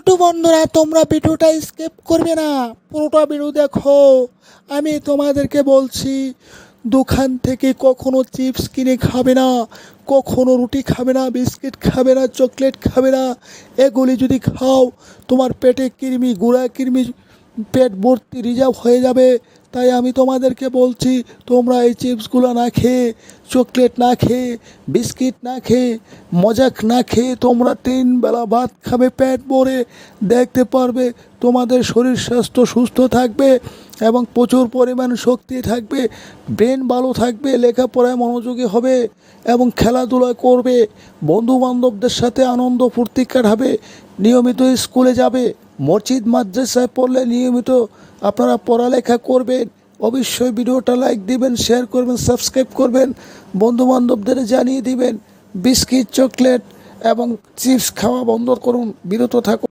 ছোট বন্ধুরা, তোমরা ভিডিওটা স্কিপ করবে না, পুরোটা ভিডিও দেখো। আমি তোমাদেরকে বলছি, দোকান থেকে কখনো চিপস কিনে খাবে না, কখনো রুটি খাবে না, বিস্কিট খাবে না, চকলেট খাবে না। এগুলি যদি খাও তোমার পেটে কৃমি, গুঁড়া কৃমি, পেট ভর্তি রিজার্ভ হয়ে যাবে। তাই আমি তোমাদেরকে বলছি, তোমরা এই চিপসগুলো না খেয়ে, চকলেট না খেয়ে, বিস্কিট না খেয়ে, মজাক না খেয়ে তোমরা 3 বেলা ভাত খাবে পেট ভরে। দেখতে পারবে তোমাদের শরীর স্বাস্থ্য সুস্থ থাকবে এবং প্রচুর পরিমাণ শক্তি থাকবে, ব্রেন ভালো থাকবে, লেখাপড়ায় মনোযোগী হবে এবং খেলাধুলা করবে, বন্ধুবান্ধবদের সাথে আনন্দ ফুর্তি কাটাবে, নিয়মিত স্কুলে যাবে, মসজিদ মাদ্রাসায় পড়লে নিয়মিত আপনারা পড়ালেখা করবেন। অবশ্যই ভিডিওটা লাইক দিবেন, শেয়ার করবেন, সাবস্ক্রাইব করবেন, বন্ধুবান্ধবদের জানিয়ে দিবেন। বিস্কিট, চকলেট এবং চিপস খাওয়া বন্ধ করুন, বিরত থাকুন।